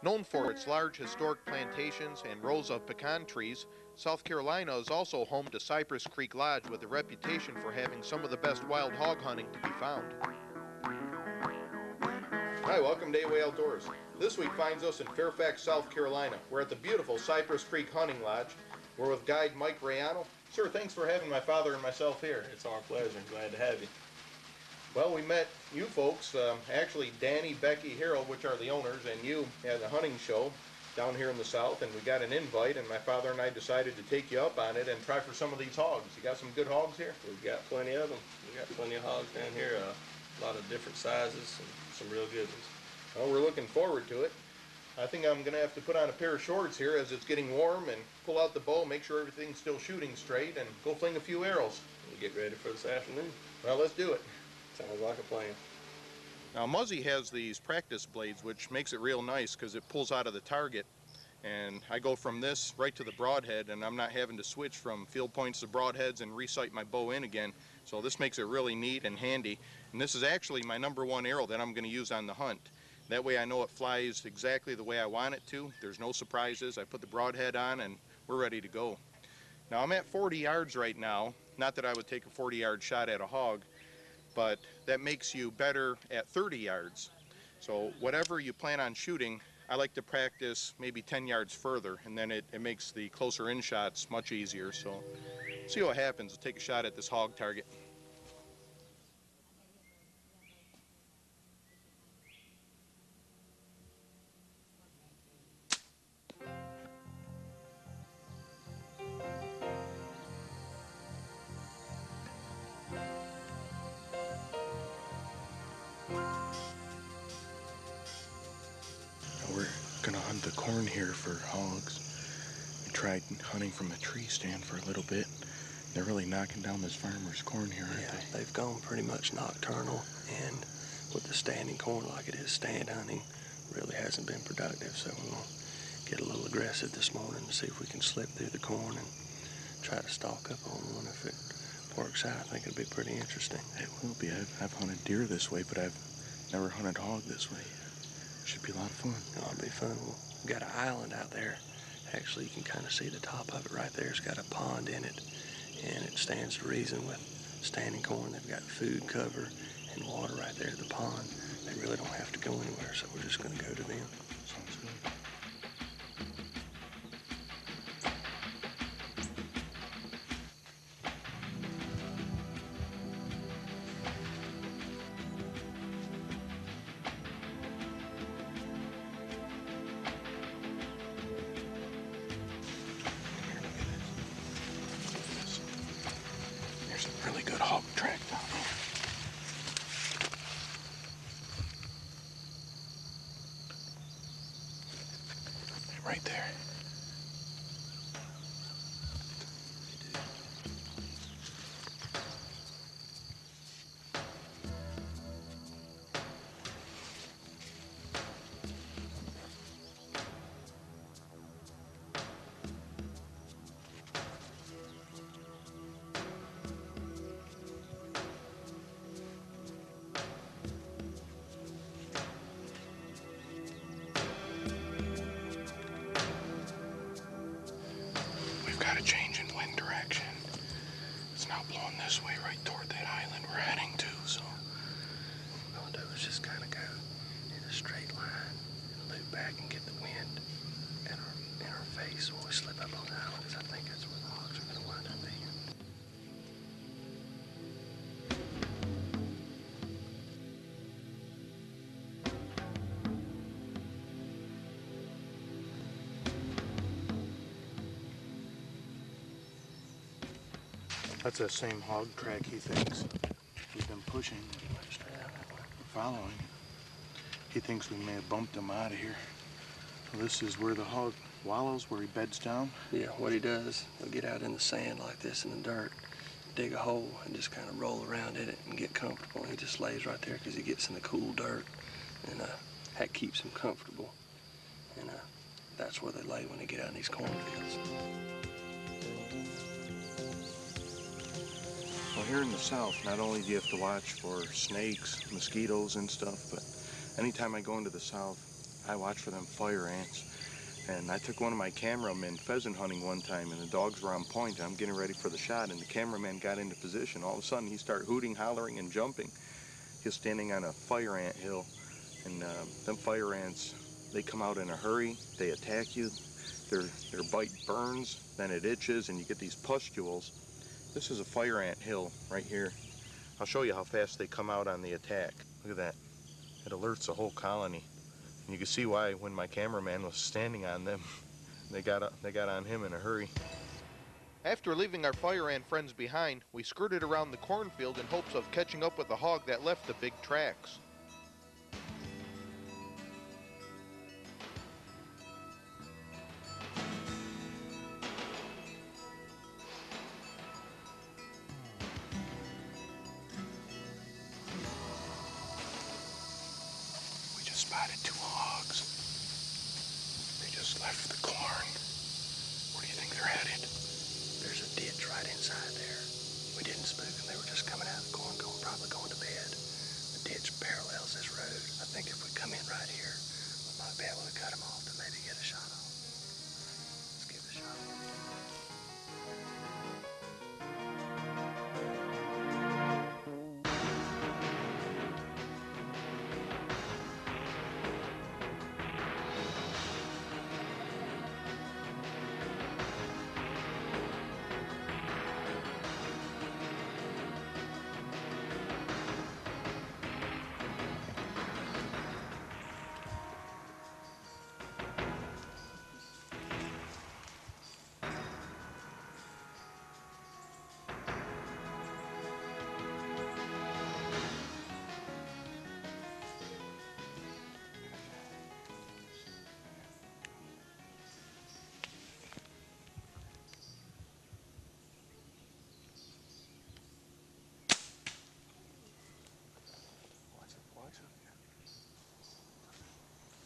Known for its large historic plantations and rows of pecan trees, South Carolina is also home to Cypress Creek Lodge with a reputation for having some of the best wild hog hunting to be found. Hi, welcome to Way Outdoors. This week finds us in Fairfax, South Carolina. We're at the beautiful Cypress Creek Hunting Lodge. We're with guide Mike Rayano. Sir, thanks for having my father and myself here. It's our pleasure. Glad to have you. Well, we met you folks, actually Danny, Becky, Harold, which are the owners, and you at a hunting show down here in the south, and we got an invite, and my father and I decided to take you up on it and try for some of these hogs. You got some good hogs here? We've got plenty of them. We got plenty of hogs down here, a lot of different sizes and some real good ones. Well, we're looking forward to it. I think I'm going to have to put on a pair of shorts here as it's getting warm and pull out the bow, make sure everything's still shooting straight, and go fling a few arrows. We'll get ready for this afternoon. Well, let's do it. Sounds like a plan. Now, Muzzy has these practice blades, which makes it real nice because it pulls out of the target. And I go from this right to the broadhead, and I'm not having to switch from field points to broadheads and resight my bow in again. So this makes it really neat and handy. And this is actually my #1 arrow that I'm going to use on the hunt. That way I know it flies exactly the way I want it to. There's no surprises. I put the broadhead on and we're ready to go. Now I'm at 40 yards right now. Not that I would take a 40-yard shot at a hog, but that makes you better at 30 yards. So whatever you plan on shooting, I like to practice maybe 10 yards further, and then it makes the closer in shots much easier. So see what happens. We'll take a shot at this hog target. We're gonna hunt the corn here for hogs. We tried hunting from a tree stand for a little bit. They're really knocking down this farmer's corn here, aren't they? They've gone pretty much nocturnal, and with the standing corn like it is, stand hunting really hasn't been productive. So we're gonna get a little aggressive this morning to see if we can slip through the corn and try to stalk up on one. If it works out, I think it'll be pretty interesting. It will be. I've hunted deer this way, but I've never hunted hog this way. Should be a lot of fun. It'll be fun. We've got an island out there. Actually, you can kind of see the top of it right there. It's got a pond in it, and it stands to reason with standing corn. They've got food cover and water right there at the pond. They really don't have to go anywhere, so we're just going to go to them. Sounds good. Really good hog track down here. Right there. Got a change in wind direction. It's now blowing this way right toward that island we're heading to, so what we're going to do is just kind of go in a straight line and loop back and get the wind in our face when we slip up on the island, because I think that's where the hogs are going to wind up being. that's that same hog track he thinks we've been pushing, following. He thinks we may have bumped him out of here. Well, this is where the hog wallows, where he beds down. Yeah, what he does, he'll get out in the sand like this in the dirt, dig a hole and just kind of roll around in it and get comfortable. And he just lays right there because he gets in the cool dirt, and that keeps him comfortable. And that's where they lay when they get out in these cornfields. Well, here in the south, not only do you have to watch for snakes, mosquitoes and stuff, but anytime I go into the south, I watch for them fire ants. And I took one of my cameramen pheasant hunting one time, and the dogs were on point. I'm getting ready for the shot, and the cameraman got into position. All of a sudden, he started hooting, hollering, and jumping. He was standing on a fire ant hill, and them fire ants, they come out in a hurry. They attack you. Their bite burns, then it itches, and you get these pustules. This is a fire ant hill right here. I'll show you how fast they come out on the attack. Look at that. It alerts the whole colony. And you can see why when my cameraman was standing on them, they got on him in a hurry. After leaving our fire ant friends behind, we skirted around the cornfield in hopes of catching up with the hog that left the big tracks. We just spotted 2 hogs. They just left the corn. Where do you think they're headed? There's a ditch right inside there. We didn't spook them. They were just coming out of the corn, probably going to bed. The ditch parallels this road. I think if we come in right here, we might be able to cut them off to maybe get a shot on. Let's give it a shot. Watch up here.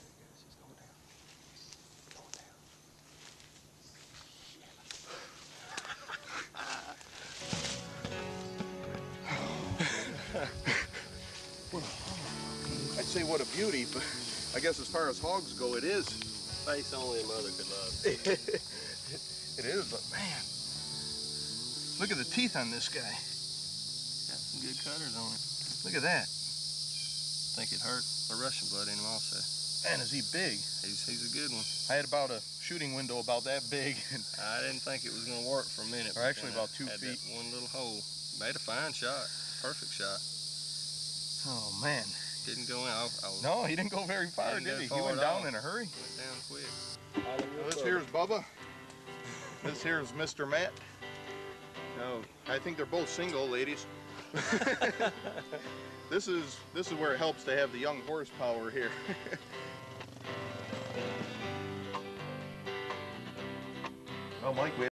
There he goes. He's going down. Going down. I'd say what a beauty, but I guess as far as hogs go, it is. Face only a mother could love. It is, but man, look at the teeth on this guy. Got some good cutters on it. Look at that. I think it hurt the Russian blood in him also. Man, is he big? He's a good one. I had about a shooting window about that big. I didn't think it was going to work for a minute. Or actually about 2 had feet. That one little hole. Made a fine shot. Perfect shot. Oh man. Didn't go in. No, he didn't go very far, did he? He went down in a hurry. Went down quick. Well, this here's Bubba. This here's Mr. Matt. No, I think they're both single, ladies. This is where it helps to have the young horsepower here. Well, Mike, we